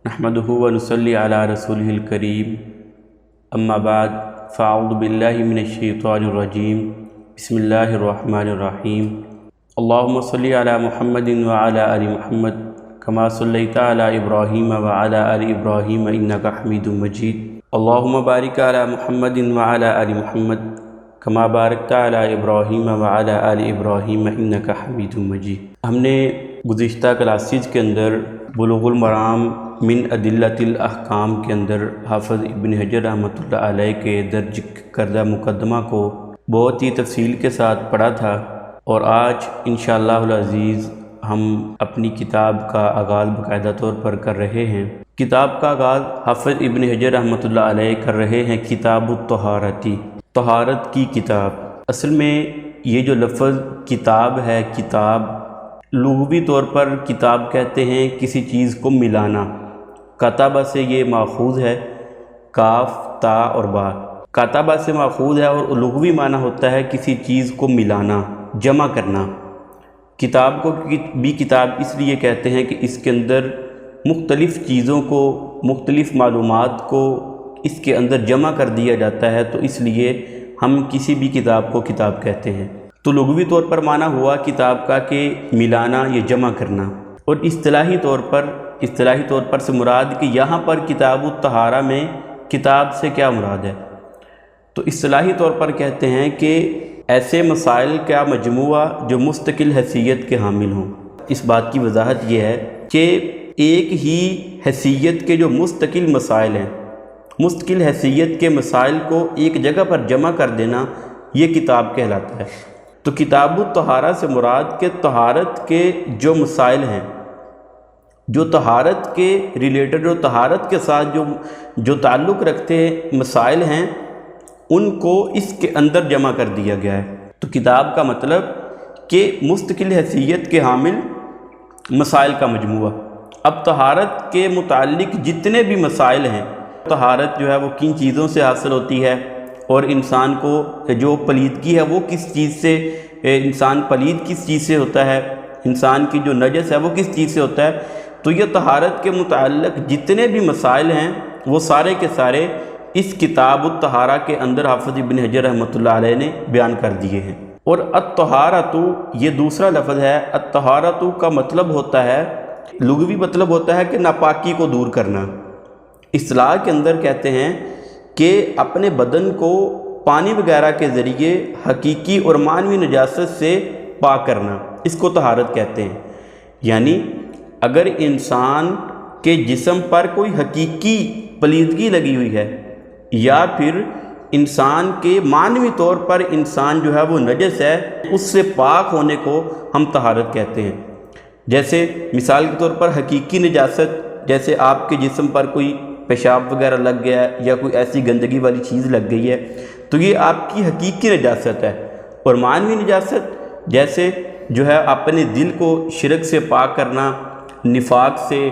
نحمدہ ونصلی علی رسولہ الکریم اما بعد فاعوذ باللہ من الشیطان الرجیم بسم اللہ الرحمن الرحیم اللہم صلی علی محمد وعلی آل محمد کما صلیت علی ابراہیم وعلی آل ابراہیم انک حمید مجید اللہم بارک علی محمد وعلی آل محمد کما بارکت علی ابراہیم وعلی آل ابراہیم انک حمید مجید۔ ہم نے گزشتہ کلاسز کے اندر بلوغ المرام من ادلۃ الاحکام کے اندر حافظ ابن حجر رحمۃ اللہ علیہ کے درج کردہ مقدمہ کو بہت ہی تفصیل کے ساتھ پڑھا تھا، اور آج انشاءاللہ العزیز ہم اپنی کتاب کا آغاز باقاعدہ طور پر کر رہے ہیں۔ کتاب کا آغاز حافظ ابن حجر رحمۃ اللہ علیہ کر رہے ہیں کتاب الطہارتی، طہارت کی کتاب۔ اصل میں یہ جو لفظ کتاب ہے، کتاب لغوی طور پر کتاب کہتے ہیں کسی چیز کو ملانا۔ کتابہ سے یہ ماخوذ ہے، کاف تا اور با، کتابہ سے ماخوذ ہے اور لغوی معنی ہوتا ہے کسی چیز کو ملانا، جمع کرنا۔ کتاب کو بھی کتاب اس لیے کہتے ہیں کہ اس کے اندر مختلف چیزوں کو، مختلف معلومات کو اس کے اندر جمع کر دیا جاتا ہے، تو اس لیے ہم کسی بھی کتاب کو کتاب کہتے ہیں۔ تو لغوی طور پر معنی ہوا کتاب کا کہ ملانا یا جمع کرنا، اور اصطلاحی طور پر سے مراد کہ یہاں پر کتاب الطہارہ میں کتاب سے کیا مراد ہے، تو اصطلاحی طور پر کہتے ہیں کہ ایسے مسائل کا مجموعہ جو مستقل حیثیت کے حامل ہوں۔ اس بات کی وضاحت یہ ہے کہ ایک ہی حیثیت کے جو مستقل مسائل ہیں، مستقل حیثیت کے مسائل کو ایک جگہ پر جمع کر دینا، یہ کتاب کہلاتا ہے۔ تو کتاب الطہارہ سے مراد کہ طہارت کے جو مسائل ہیں، جو طہارت کے ریلیٹڈ، جو طہارت کے ساتھ جو تعلق رکھتے ہیں مسائل ہیں، ان کو اس کے اندر جمع کر دیا گیا ہے۔ تو کتاب کا مطلب کہ مستقل حیثیت کے حامل مسائل کا مجموعہ۔ اب طہارت کے متعلق جتنے بھی مسائل ہیں، طہارت جو ہے وہ کن چیزوں سے حاصل ہوتی ہے، اور انسان کو جو پلیدگی ہے وہ کس چیز سے، انسان پلید کس چیز سے ہوتا ہے، انسان کی جو نجس ہے وہ کس چیز سے ہوتا ہے، تو یہ طہارت کے متعلق جتنے بھی مسائل ہیں وہ سارے کے سارے اس کتاب الطہارہ کے اندر حافظ ابن حجر رحمۃ اللہ علیہ نے بیان کر دیے ہیں۔ اور الطہارۃ یہ دوسرا لفظ ہے۔ الطہارۃ کا مطلب ہوتا ہے، لغوی مطلب ہوتا ہے کہ ناپاکی کو دور کرنا۔ اصطلاح کے اندر کہتے ہیں کہ اپنے بدن کو پانی وغیرہ کے ذریعے حقیقی اور معنوی نجاست سے پاک کرنا، اس کو طہارت کہتے ہیں۔ یعنی اگر انسان کے جسم پر کوئی حقیقی پلیدگی لگی ہوئی ہے، یا پھر انسان کے معنوی طور پر انسان جو ہے وہ نجس ہے، اس سے پاک ہونے کو ہم طہارت کہتے ہیں۔ جیسے مثال کے طور پر حقیقی نجاست، جیسے آپ کے جسم پر کوئی پیشاب وغیرہ لگ گیا ہے یا کوئی ایسی گندگی والی چیز لگ گئی ہے، تو یہ آپ کی حقیقی نجاست ہے۔ اور معنوی نجاست جیسے جو ہے اپنے دل کو شرک سے پاک کرنا، نفاق سے،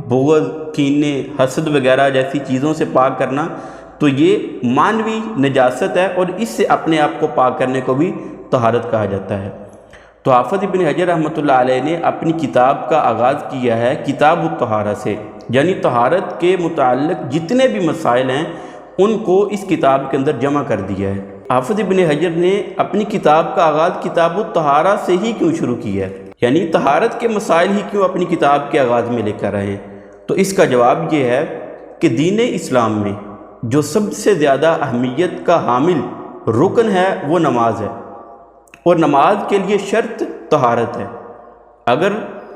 بغض، کینے، حسد وغیرہ جیسی چیزوں سے پاک کرنا، تو یہ معنوی نجاست ہے، اور اس سے اپنے آپ کو پاک کرنے کو بھی طہارت کہا جاتا ہے۔ تو حافظ ابن حجر رحمۃ اللہ علیہ نے اپنی کتاب کا آغاز کیا ہے کتاب الطہارہ سے، یعنی طہارت کے متعلق جتنے بھی مسائل ہیں ان کو اس کتاب کے اندر جمع کر دیا ہے۔ حافظ ابن حجر نے اپنی کتاب کا آغاز کتاب الطہارہ سے ہی کیوں شروع کیا ہے، یعنی طہارت کے مسائل ہی کیوں اپنی کتاب کے آغاز میں لے کر آئے ہیں؟ تو اس کا جواب یہ ہے کہ دین اسلام میں جو سب سے زیادہ اہمیت کا حامل رکن ہے وہ نماز ہے، اور نماز کے لیے شرط طہارت ہے۔ اگر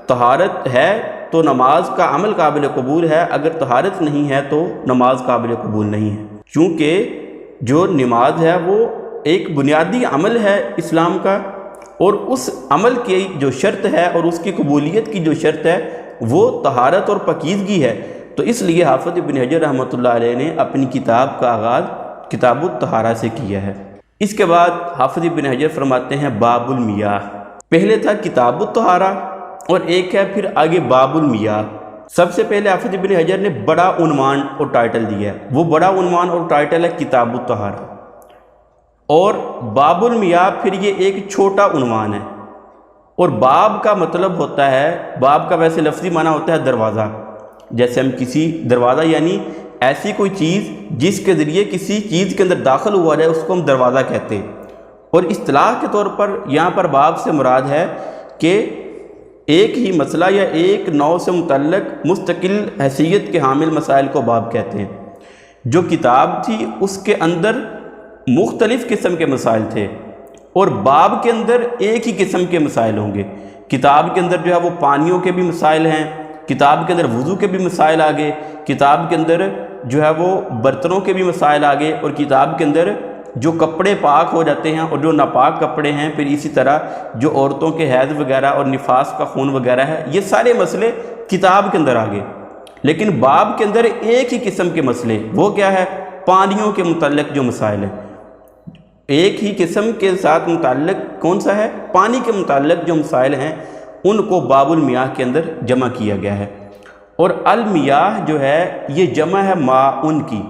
طہارت ہے تو نماز کا عمل قابل قبول ہے، اگر طہارت نہیں ہے تو نماز قابل قبول نہیں ہے، کیونکہ جو نماز ہے وہ ایک بنیادی عمل ہے اسلام کا، اور اس عمل کی جو شرط ہے اور اس کی قبولیت کی جو شرط ہے وہ طہارت اور پاکیزگی ہے۔ تو اس لیے حافظ ابن حجر رحمۃ اللہ علیہ نے اپنی کتاب کا آغاز کتاب الطہارہ سے کیا ہے۔ اس کے بعد حافظ ابن حجر فرماتے ہیں باب المیاہ۔ پہلے تھا کتاب الطہارہ اور ایک ہے پھر آگے باب المیاہ۔ سب سے پہلے حافظ ابن حجر نے بڑا عنوان اور ٹائٹل دیا ہے، وہ بڑا عنوان اور ٹائٹل ہے کتاب الطہارہ، اور باب المیاہ پھر یہ ایک چھوٹا عنوان ہے۔ اور باب کا مطلب ہوتا ہے، باب کا ویسے لفظی معنی ہوتا ہے دروازہ، جیسے ہم کسی دروازہ یعنی ایسی کوئی چیز جس کے ذریعے کسی چیز کے اندر داخل ہوا جائے اس کو ہم دروازہ کہتے ہیں۔ اور اصطلاح کے طور پر یہاں پر باب سے مراد ہے کہ ایک ہی مسئلہ یا ایک نوع سے متعلق مستقل حیثیت کے حامل مسائل کو باب کہتے ہیں۔ جو کتاب تھی اس کے اندر مختلف قسم کے مسائل تھے اور باب کے اندر ایک ہی قسم کے مسائل ہوں گے۔ کتاب کے اندر جو ہے وہ پانیوں کے بھی مسائل ہیں، کتاب کے اندر وضو کے بھی مسائل آگے، کتاب کے اندر جو ہے وہ برتنوں کے بھی مسائل آگے، اور کتاب کے اندر جو کپڑے پاک ہو جاتے ہیں اور جو ناپاک کپڑے ہیں، پھر اسی طرح جو عورتوں کے حیض وغیرہ اور نفاس کا خون وغیرہ ہے، یہ سارے مسئلے کتاب کے اندر آگے۔ لیکن باب کے اندر ایک ہی قسم کے مسئلے، وہ کیا ہے؟ پانیوں کے متعلق جو مسائل ہیں، ایک ہی قسم کے ساتھ متعلق کون سا ہے؟ پانی کے متعلق جو مسائل ہیں ان کو باب المیاہ کے اندر جمع کیا گیا ہے۔ اور المیاہ جو ہے یہ جمع ہے ماءن کی،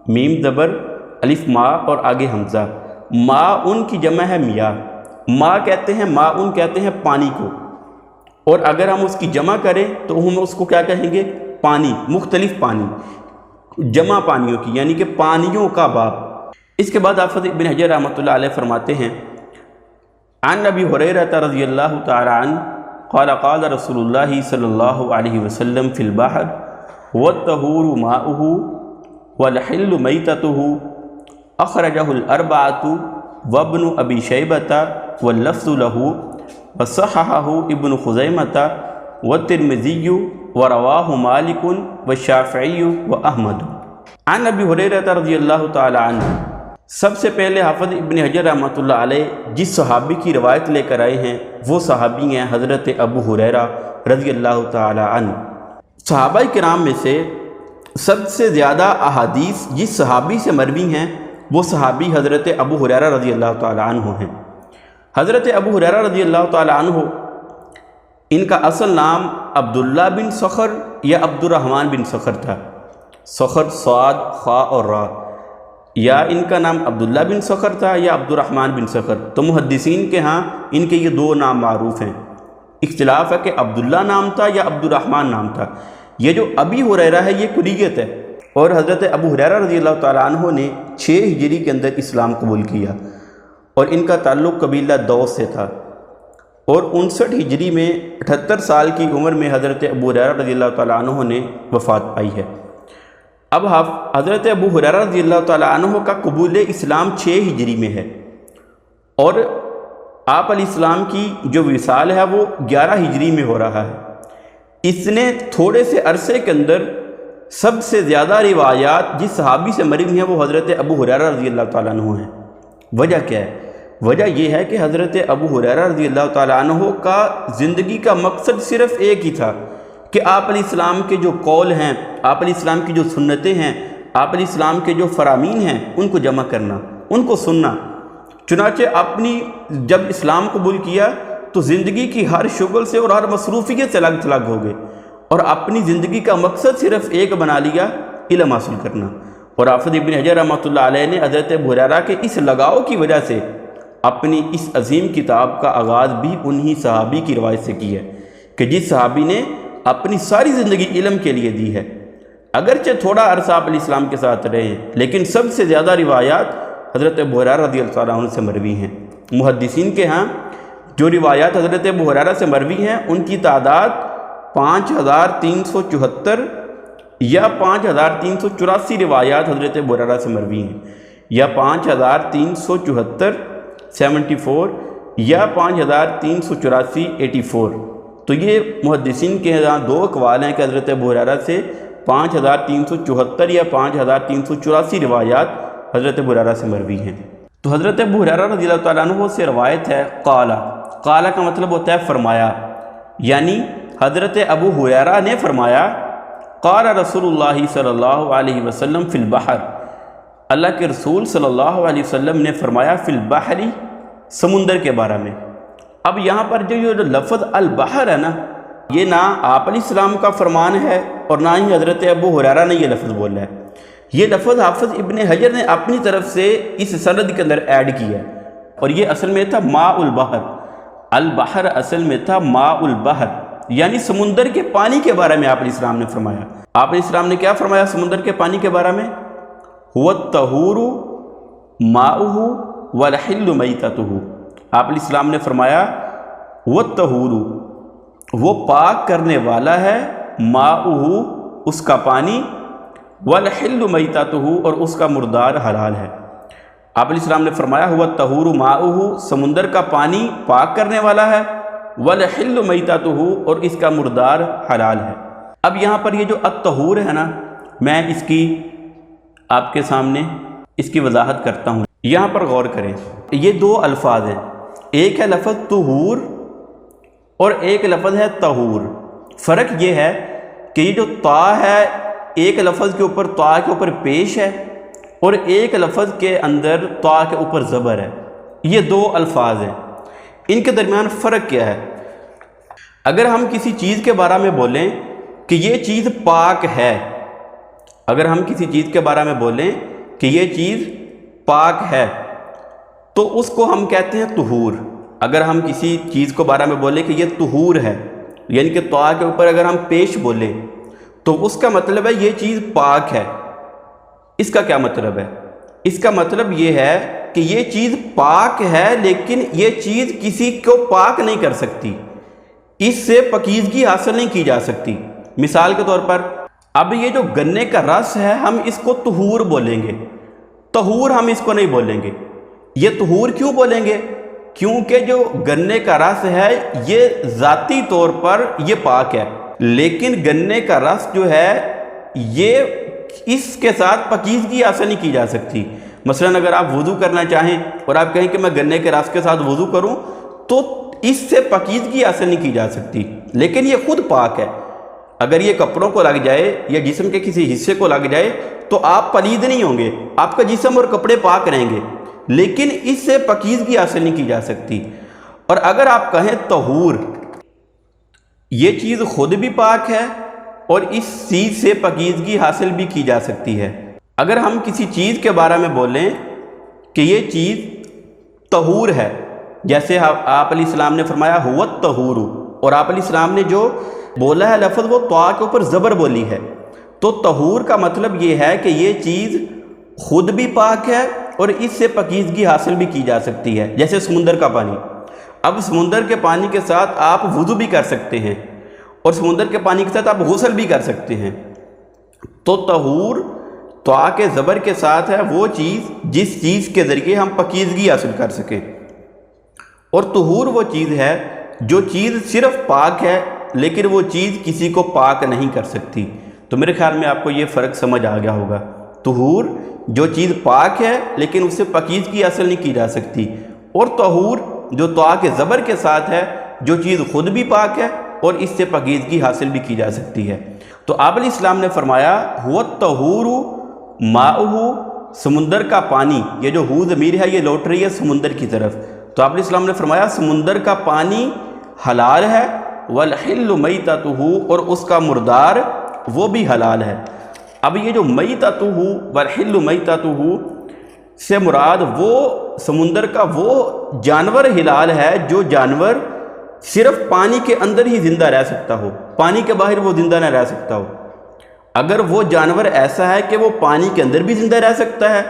میم زبر الف ما اور آگے حمزہ، ماءن کی جمع ہے میاہ۔ ما کہتے ہیں، ماءن کہتے ہیں پانی کو، اور اگر ہم اس کی جمع کریں تو ہم اس کو کیا کہیں گے؟ پانی، مختلف پانی، جمع پانیوں کی، یعنی کہ پانیوں کا باب۔ اس کے بعد حافظ ابن حجر رحمۃ اللہ علیہ فرماتے ہیں عن ابی ہریرہ رضی اللہ تعالی عنہ قال قال رسول اللہ صلی اللہ علیہ وسلم فی البحر والطہور ماؤہ والحل میتتہ اخرجہ الاربعۃ وابن ابی شیبۃ واللفظ لہ وصححہ ابن خزیمۃ والترمذی ورواہ مالک والشافعی واحمد۔ عن ابی ہریرہ رضی اللہ تعالی عنہ، سب سے پہلے حافظ ابن حجر رحمۃ اللہ علیہ جس صحابی کی روایت لے کر آئے ہیں وہ صحابی ہیں حضرت ابو ہریرہ رضی اللہ تعالی عنہ۔ صحابہ کرام میں سے سب سے زیادہ احادیث جس صحابی سے مروی ہیں وہ صحابی حضرت ابو ہریرہ رضی اللہ تعالی عنہ ہیں۔ حضرت ابو ہریرہ رضی اللہ تعالی عنہ، ان کا اصل نام عبداللہ بن صخر یا عبد الرحمن بن صخر تھا، صخر صاد خا اور را، یا ان کا نام عبداللہ بن صخر تھا یا عبد الرحمن بن صخر۔ تو محدثین کے ہاں ان کے یہ دو نام معروف ہیں، اختلاف ہے کہ عبداللہ نام تھا یا عبد الرحمن نام تھا۔ یہ جو ابی ہریرہ ہے یہ کنیت ہے، اور حضرت ابو ہریرہ رضی اللہ تعالیٰ عنہ نے 6 ہجری کے اندر اسلام قبول کیا، اور ان کا تعلق قبیلہ دوس سے تھا، اور 59 ہجری میں 78 سال کی عمر میں حضرت ابو ہریرہ رضی اللہ تعالیٰ عنہ نے وفات پائی ہے۔ اب حضرت ابو ہریرہ رضی اللہ تعالیٰ عنہ کا قبول اسلام 6 ہجری میں ہے، اور آپ علیہ السلام کی جو وصال ہے وہ 11 ہجری میں ہو رہا ہے۔ اس نے تھوڑے سے عرصے کے اندر سب سے زیادہ روایات جس صحابی سے مروی ہیں وہ حضرت ابو ہریرہ رضی اللہ تعالیٰ عنہ ہیں۔ وجہ کیا ہے؟ وجہ یہ ہے کہ حضرت ابو ہریرہ رضی اللہ تعالیٰ عنہ کا زندگی کا مقصد صرف ایک ہی تھا کہ آپ علیہ السلام کے جو قول ہیں، آپ علیہ السلام کی جو سنتیں ہیں، آپ علیہ السلام کے جو فرامین ہیں ان کو جمع کرنا، ان کو سننا۔ چنانچہ اپنی جب اسلام قبول کیا تو زندگی کی ہر شغل سے اور ہر مصروفیت سے الگ تھلگ ہو گئے، اور اپنی زندگی کا مقصد صرف ایک بنا لیا، علم حاصل کرنا۔ اور حافظ ابن حجر رحمۃ اللہ علیہ نے حضرت ابو ہریرہ کے اس لگاؤ کی وجہ سے اپنی اس عظیم کتاب کا آغاز بھی انہی صحابی کی روایت سے کی ہے کہ جس صحابی نے اپنی ساری زندگی علم کے لیے دی ہے، اگرچہ تھوڑا عرصہ آپ علیہ السلام کے ساتھ رہے ہیں، لیکن سب سے زیادہ روایات حضرت ابو ہریرہ رضی اللہ عنہ سے مروی ہیں۔ محدثین کے ہاں جو روایات حضرت ابو ہریرہ سے مروی ہیں ان کی تعداد 5374 یا 5384 روایات حضرت ابو ہریرہ سے مروی ہیں، یا 5374 74 یا 5384 84۔ تو یہ محدثین کے ہاں دو اقوال ہیں کہ حضرت ابو ہریرہ سے 5374 یا 5384 روایات حضرت ابو ہریرہ سے مروی ہیں۔ تو حضرت ابو ہریرہ رضی اللہ تعالیٰ عنہ سے روایت ہے قال کا مطلب ہوتا ہے فرمایا، یعنی حضرت ابو ہریرہ نے فرمایا قال رسول اللہ صلی اللہ علیہ وسلم فی البحر، اللہ کے رسول صلی اللہ علیہ وسلم نے فرمایا فی البحر، سمندر کے بارے میں۔ اب یہاں پر جو یہ لفظ البحر ہے نا، یہ نہ آپ علیہ السلام کا فرمان ہے اور نہ ہی حضرت ابو ہریرہ نے یہ لفظ بولا ہے، یہ لفظ حافظ ابن حجر نے اپنی طرف سے اس سند کے اندر ایڈ کیا ہے، اور یہ اصل میں تھا ماء البحر۔ البحر اصل میں تھا ماء البحر، یعنی سمندر کے پانی کے بارے میں آپ علیہ السلام نے فرمایا۔ آپ علیہ السلام نے کیا فرمایا سمندر کے پانی کے بارے میں؟ هو الطہور ماؤہ والحل میتتہ۔ آپ علیہ السلام نے فرمایا هو الطہور، وہ پاک کرنے والا ہے، ماؤہ اس کا پانی، والحل میتتہ اور اس کا مردار حلال ہے۔ آپ علیہ السلام نے فرمایا هو الطہور ماؤہ، سمندر کا پانی پاک کرنے والا ہے، والحل میتتہ اور اس کا مردار حلال ہے۔ اب یہاں پر یہ جو الطہور ہے نا، میں اس کی آپ کے سامنے اس کی وضاحت کرتا ہوں، یہاں پر غور کریں۔ یہ دو الفاظ ہیں، ایک ہے لفظ طہور اور ایک لفظ ہے طہور۔ فرق یہ ہے کہ یہ جو تا ہے ایک لفظ کے اوپر تا کے اوپر پیش ہے اور ایک لفظ کے اندر تا کے اوپر زبر ہے، یہ دو الفاظ ہیں، ان کے درمیان فرق کیا ہے؟ اگر ہم کسی چیز کے بارے میں بولیں کہ یہ چیز پاک ہے، اگر ہم کسی چیز کے بارے میں بولیں کہ یہ چیز پاک ہے تو اس کو ہم کہتے ہیں طہور۔ اگر ہم کسی چیز کو بارے میں بولیں کہ یہ طہور ہے، یعنی کہ طا کے اوپر اگر ہم پیش بولیں تو اس کا مطلب ہے یہ چیز پاک ہے۔ اس کا کیا مطلب ہے؟ اس کا مطلب یہ ہے کہ یہ چیز پاک ہے لیکن یہ چیز کسی کو پاک نہیں کر سکتی، اس سے پاکیزگی حاصل نہیں کی جا سکتی۔ مثال کے طور پر اب یہ جو گنے کا رس ہے ہم اس کو طہور بولیں گے، طہور ہم اس کو نہیں بولیں گے۔ یہ طہور کیوں بولیں گے؟ کیونکہ جو گنے کا رس ہے یہ ذاتی طور پر یہ پاک ہے، لیکن گنے کا رس جو ہے یہ اس کے ساتھ پاکیزگی حاصل نہیں کی جا سکتی۔ مثلا اگر آپ وضو کرنا چاہیں اور آپ کہیں کہ میں گنے کے رس کے ساتھ وضو کروں تو اس سے پاکیزگی حاصل نہیں کی جا سکتی، لیکن یہ خود پاک ہے۔ اگر یہ کپڑوں کو لگ جائے یا جسم کے کسی حصے کو لگ جائے تو آپ پلید نہیں ہوں گے، آپ کا جسم اور کپڑے پاک رہیں گے، لیکن اس سے پاکیزگی حاصل نہیں کی جا سکتی۔ اور اگر آپ کہیں طہور، یہ چیز خود بھی پاک ہے اور اس چیز سے پاکیزگی حاصل بھی کی جا سکتی ہے۔ اگر ہم کسی چیز کے بارے میں بولیں کہ یہ چیز طہور ہے، جیسے آپ علیہ السلام نے فرمایا هو الطہور، اور آپ علیہ السلام نے جو بولا ہے لفظ وہ طا کے اوپر زبر بولی ہے، تو طہور کا مطلب یہ ہے کہ یہ چیز خود بھی پاک ہے اور اس سے پاکیزگی حاصل بھی کی جا سکتی ہے۔ جیسے سمندر کا پانی، اب سمندر کے پانی کے ساتھ آپ وضو بھی کر سکتے ہیں اور سمندر کے پانی کے ساتھ آپ غسل بھی کر سکتے ہیں۔ تو طہور طا کے زبر کے ساتھ ہے وہ چیز جس چیز کے ذریعے ہم پاکیزگی حاصل کر سکیں، اور طہور وہ چیز ہے جو چیز صرف پاک ہے لیکن وہ چیز کسی کو پاک نہیں کر سکتی۔ تو میرے خیال میں آپ کو یہ فرق سمجھ آ گیا ہوگا، طہور جو چیز پاک ہے لیکن اس سے پاکیزگی حاصل نہیں کی جا سکتی، اور طہور جو طا کے زبر کے ساتھ ہے جو چیز خود بھی پاک ہے اور اس سے پاکیزگی حاصل بھی کی جا سکتی ہے۔ تو آپ علیہ السلام نے فرمایا هو الطہور ماؤہ، سمندر کا پانی، یہ جو ہو ضمیر ہے یہ لوٹ رہی ہے سمندر کی طرف، تو آپ علیہ السلام نے فرمایا سمندر کا پانی حلال ہے، والحل میتتہ اور اس کا مردار وہ بھی حلال ہے۔ اب یہ جو میتتہ والحل میتتہ سے مراد وہ سمندر کا وہ جانور حلال ہے جو جانور صرف پانی کے اندر ہی زندہ رہ سکتا ہو، پانی کے باہر وہ زندہ نہ رہ سکتا ہو۔ اگر وہ جانور ایسا ہے کہ وہ پانی کے اندر بھی زندہ رہ سکتا ہے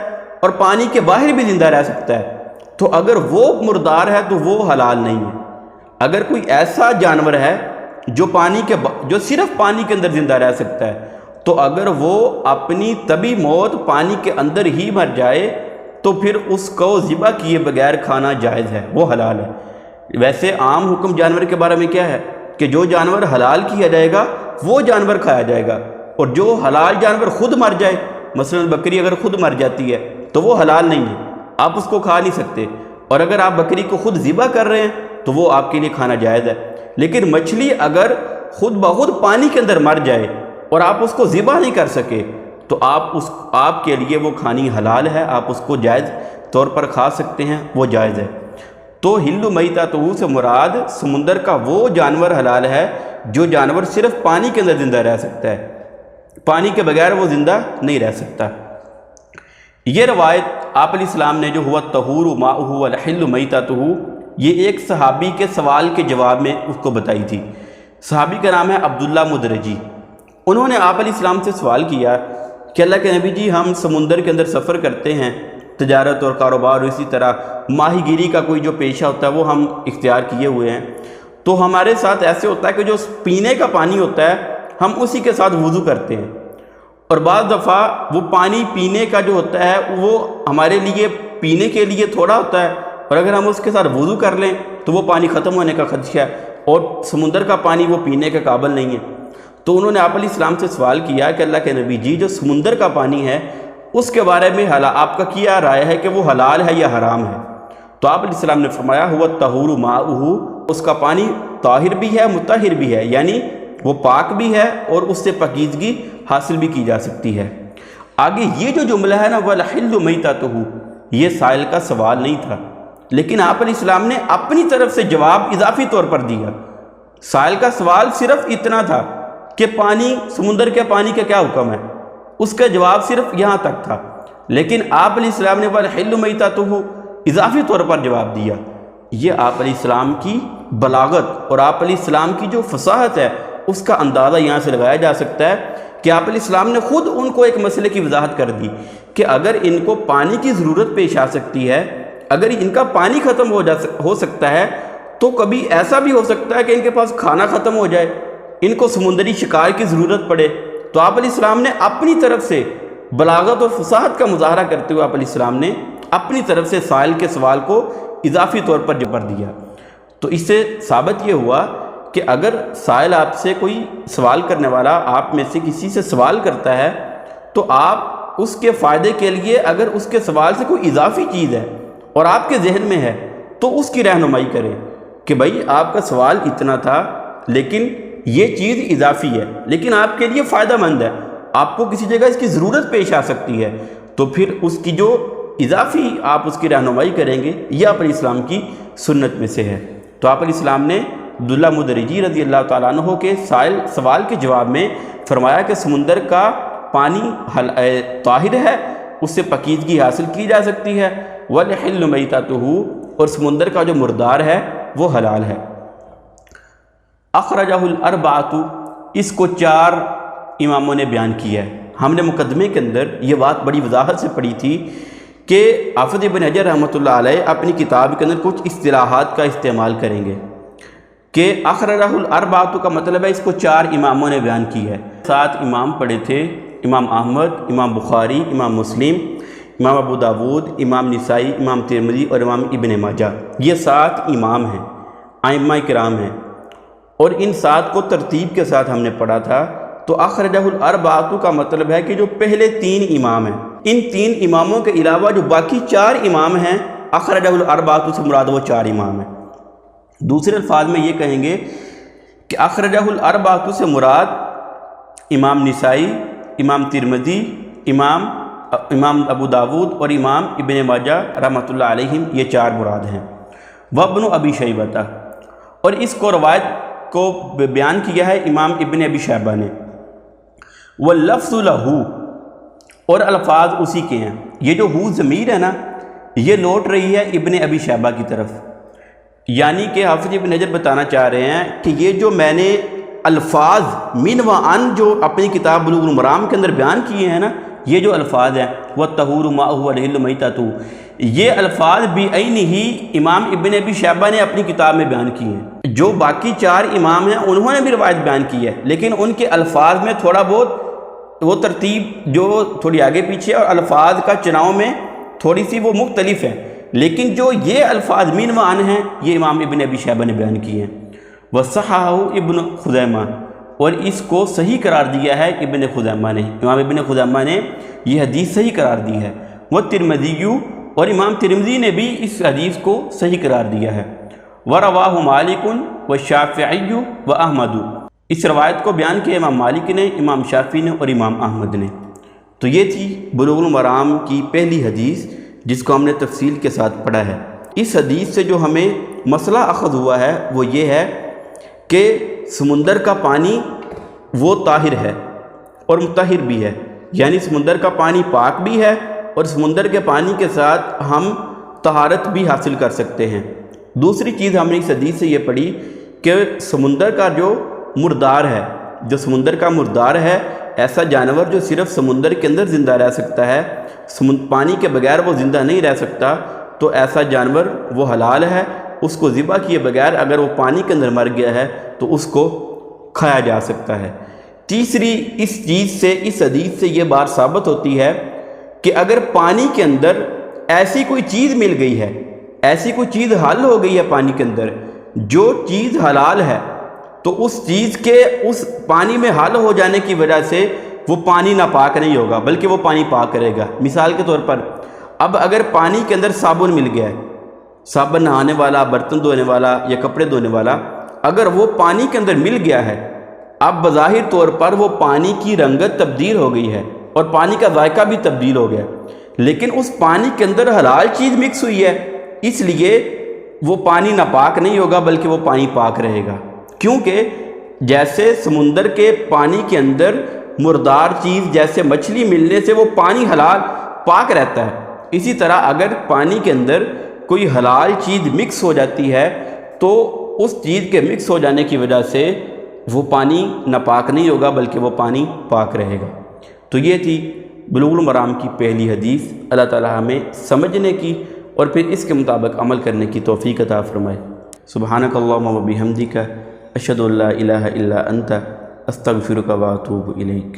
اور پانی کے باہر بھی زندہ رہ سکتا ہے تو اگر وہ مردار ہے تو وہ حلال نہیں ہے۔ اگر کوئی ایسا جانور ہے جو صرف پانی کے اندر زندہ رہ سکتا ہے تو اگر وہ اپنی طبی موت پانی کے اندر ہی مر جائے تو پھر اس کو ذبح کیے بغیر کھانا جائز ہے، وہ حلال ہے۔ ویسے عام حکم جانور کے بارے میں کیا ہے کہ جو جانور حلال کیا جائے گا وہ جانور کھایا جائے گا، اور جو حلال جانور خود مر جائے، مثلا بکری اگر خود مر جاتی ہے تو وہ حلال نہیں ہے، آپ اس کو کھا نہیں سکتے، اور اگر آپ بکری کو خود ذبح کر رہے ہیں تو وہ آپ کے لیے کھانا جائز ہے۔ لیکن مچھلی اگر خود بخود پانی کے اندر مر جائے اور آپ اس کو ذبح نہیں کر سکے تو آپ کے لیے وہ کھانی حلال ہے، آپ اس کو جائز طور پر کھا سکتے ہیں، وہ جائز ہے۔ تو حل میتتہ سے مراد سمندر کا وہ جانور حلال ہے جو جانور صرف پانی کے اندر زندہ رہ سکتا ہے، پانی کے بغیر وہ زندہ نہیں رہ سکتا۔ یہ روایت آپ علیہ السلام نے جو ہوا الطہور ماؤہ والحل میتتہ، یہ ایک صحابی کے سوال کے جواب میں اس کو بتائی تھی۔ صحابی کا نام ہے عبداللہ مدرجی۔ انہوں نے آپ علیہ السلام سے سوال کیا کہ اللہ کے نبی جی، ہم سمندر کے اندر سفر کرتے ہیں، تجارت اور کاروبار اور اسی طرح ماہی گیری کا کوئی جو پیشہ ہوتا ہے وہ ہم اختیار کیے ہوئے ہیں، تو ہمارے ساتھ ایسے ہوتا ہے کہ جو پینے کا پانی ہوتا ہے ہم اسی کے ساتھ وضو کرتے ہیں، اور بعض دفعہ وہ پانی پینے کا جو ہوتا ہے وہ ہمارے لیے پینے کے لیے تھوڑا ہوتا ہے، اور اگر ہم اس کے ساتھ وضو کر لیں تو وہ پانی ختم ہونے کا خدشہ ہے، اور سمندر کا پانی وہ پینے کے قابل نہیں ہے۔ تو انہوں نے آپ علیہ السلام سے سوال کیا کہ اللہ کے نبی جی، جو سمندر کا پانی ہے اس کے بارے میں آپ کا کیا رائے ہے کہ وہ حلال ہے یا حرام ہے؟ تو آپ علیہ السلام نے فرمایا هو الطہور ماؤہ، اس کا پانی طاہر بھی ہے مطہر بھی ہے، یعنی وہ پاک بھی ہے اور اس سے پاکیزگی حاصل بھی کی جا سکتی ہے۔ آگے یہ جو جملہ ہے نا وَالْحِلُّ مَيْتَتُهُ، یہ سائل کا سوال نہیں تھا، لیکن آپ علیہ السلام نے اپنی طرف سے جواب اضافی طور پر دیا۔ سائل کا سوال صرف اتنا تھا کہ پانی، سمندر کے پانی کا کیا حکم ہے، اس کا جواب صرف یہاں تک تھا، لیکن آپ علیہ السلام نے وَالْحِلُّ مَيْتَتُهُ اضافی طور پر جواب دیا۔ یہ آپ علیہ السلام کی بلاغت اور آپ علیہ السلام کی جو فصاحت ہے اس کا اندازہ یہاں سے لگایا جا سکتا ہے کہ آپ علیہ السلام نے خود ان کو ایک مسئلے کی وضاحت کر دی کہ اگر ان کو پانی کی ضرورت پیش آ سکتی ہے، اگر ان کا پانی ختم ہو سکتا ہے، تو کبھی ایسا بھی ہو سکتا ہے کہ ان کے پاس کھانا ختم ہو جائے، ان کو سمندری شکار کی ضرورت پڑے۔ تو آپ علیہ السلام نے اپنی طرف سے بلاغت اور فصاحت کا مظاہرہ کرتے ہوئے آپ علیہ السلام نے اپنی طرف سے سائل کے سوال کو اضافی طور پر جبر دیا۔ تو اس سے ثابت یہ ہوا کہ اگر سائل آپ سے کوئی سوال کرنے والا آپ میں سے کسی سے سوال کرتا ہے تو آپ اس کے فائدے کے لیے اگر اس کے سوال سے کوئی اضافی چیز ہے اور آپ کے ذہن میں ہے تو اس کی رہنمائی کریں کہ بھائی آپ کا سوال اتنا تھا لیکن یہ چیز اضافی ہے، لیکن آپ کے لیے فائدہ مند ہے، آپ کو کسی جگہ اس کی ضرورت پیش آ سکتی ہے، تو پھر اس کی جو اضافی آپ اس کی رہنمائی کریں گے، یہ آپ علیہ السلام کی سنت میں سے ہے۔ تو آپ علیہ السلام نے عبداللہ مدرجی رضی اللہ تعالیٰ عنہ کے سوال کے جواب میں فرمایا کہ سمندر کا پانی طاہر ہے، اس سے پاکیزگی حاصل کی جا سکتی ہے، وَالْحِلُّ مَيْتَتُهُ، اور سمندر کا جو مردار ہے وہ حلال ہے۔ اخرجہ الاربعۃ، اس کو 4 اماموں نے بیان کیا ہے۔ ہم نے مقدمے کے اندر یہ بات بڑی وضاحت سے پڑھی تھی کہ حافظ ابن حجر رحمۃ اللہ علیہ اپنی کتاب کے اندر کچھ اصطلاحات کا استعمال کریں گے کہ اخرجہ الاربعۃ کا مطلب ہے اس کو 4 اماموں نے بیان کی ہے۔ 7 امام پڑھے تھے، امام احمد، امام بخاری، امام مسلم، امام ابو داود، امام نسائی، امام ترمذی اور امام ابن ماجہ، یہ 7 امام ہیں، ائمہ کرام ہیں، اور ان 7 کو ترتیب کے ساتھ ہم نے پڑھا تھا۔ تو اخرجہ الاربعۃ کا مطلب ہے کہ جو پہلے 3 امام ہیں، ان 3 اماموں کے علاوہ جو باقی 4 امام ہیں، اخرجہ الاربعۃ سے مراد وہ 4 امام ہیں۔ دوسرے الفاظ میں یہ کہیں گے کہ اخرجہ الاربعۃ سے مراد امام نسائی، امام ترمذی، امام ابو داود اور امام ابن ماجہ رحمۃ اللہ علیہم، یہ 4 مراد ہیں۔ وابن ابی شیبہ، اور اس کو روایت کو بیان کیا ہے امام ابن ابی شیبہ نے۔ واللفظ لہ، اور الفاظ اسی کے ہیں۔ یہ جو ہو ضمیر ہے نا، یہ لوٹ رہی ہے ابن ابی شیبہ کی طرف، یعنی کہ حافظ ابن حجر بتانا چاہ رہے ہیں کہ یہ جو میں نے الفاظ من و عن جو اپنی کتاب بلوغ المرام کے اندر بیان کیے ہیں نا، یہ جو الفاظ ہیں وَالطَّہُورُ مَاؤُهُ وَالْحِلُّ مَيْتَتُهُ، یہ الفاظ بعینہ امام ابن ابی شیبہ نے اپنی کتاب میں بیان کیے ہیں۔ جو باقی 4 امام ہیں انہوں نے بھی روایت بیان کی ہے، لیکن ان کے الفاظ میں تھوڑا بہت وہ ترتیب جو تھوڑی آگے پیچھے اور الفاظ کا چناؤ میں تھوڑی سی وہ مختلف ہیں، لیکن جو یہ الفاظ من و عن ہیں یہ امام ابن ابی شیبہ نے بیان کیے ہیں۔ وصححہ ابن خزیمہ، اور اس کو صحیح قرار دیا ہے ابن خزیمہ نے، امام ابن خزیمہ نے یہ حدیث صحیح قرار دی ہے۔ والترمذی، اور امام ترمذی نے بھی اس حدیث کو صحیح قرار دیا ہے۔ وَرَوَاهُ مَالِكٌ وَالشَّافِعِيُّ وَأَحْمَدُ، اس روایت کو بیان کیا امام مالک نے، امام شافعی نے اور امام احمد نے۔ تو یہ تھی بلوغ المرام کی پہلی حدیث جس کو ہم نے تفصیل کے ساتھ پڑھا ہے۔ اس حدیث سے جو ہمیں مسئلہ اخذ ہوا ہے وہ یہ ہے کہ سمندر کا پانی وہ طاہر ہے اور مطہر بھی ہے، یعنی سمندر کا پانی پاک بھی ہے اور سمندر کے پانی کے ساتھ ہم طہارت بھی حاصل کر سکتے ہیں۔ دوسری چیز ہم نے اس حدیث سے یہ پڑھی کہ سمندر کا جو مردار ہے جو سمندر کا مردار ہے، ایسا جانور جو صرف سمندر کے اندر زندہ رہ سکتا ہے، پانی کے بغیر وہ زندہ نہیں رہ سکتا، تو ایسا جانور وہ حلال ہے، اس کو ذبح کیے بغیر اگر وہ پانی کے اندر مر گیا ہے تو اس کو کھایا جا سکتا ہے۔ تیسری اس چیز سے، اس حدیث سے یہ بات ثابت ہوتی ہے کہ اگر پانی کے اندر ایسی کوئی چیز مل گئی ہے، ایسی کوئی چیز حل ہو گئی ہے پانی کے اندر، جو چیز حلال ہے، تو اس چیز کے اس پانی میں حل ہو جانے کی وجہ سے وہ پانی ناپاک نہیں ہوگا بلکہ وہ پانی پاک کرے گا۔ مثال کے طور پر اب اگر پانی کے اندر صابن مل گیا ہے، صابن نہانے والا، برتن دھونے والا یا کپڑے دھونے والا، اگر وہ پانی کے اندر مل گیا ہے، اب بظاہر طور پر وہ پانی کی رنگت تبدیل ہو گئی ہے اور پانی کا ذائقہ بھی تبدیل ہو گیا، لیکن اس پانی کے اندر حلال چیز مکس ہوئی ہے، اس لیے وہ پانی ناپاک نہیں ہوگا بلکہ وہ پانی پاک رہے گا۔ کیونکہ جیسے سمندر کے پانی کے اندر مردار چیز جیسے مچھلی ملنے سے وہ پانی حلال پاک رہتا ہے، اسی طرح اگر پانی کے اندر کوئی حلال چیز مکس ہو جاتی ہے تو اس چیز کے مکس ہو جانے کی وجہ سے وہ پانی ناپاک نہیں ہوگا بلکہ وہ پانی پاک رہے گا۔ تو یہ تھی بلوغ المرام کی پہلی حدیث۔ اللہ تعالی ہمیں سمجھنے کی اور پھر اس کے مطابق عمل کرنے کی توفیق عطا فرمائے۔ سبحانک اللہم و بحمدک، اشہد ان لا الہ الا انت، استغفرک و اتوب الیک۔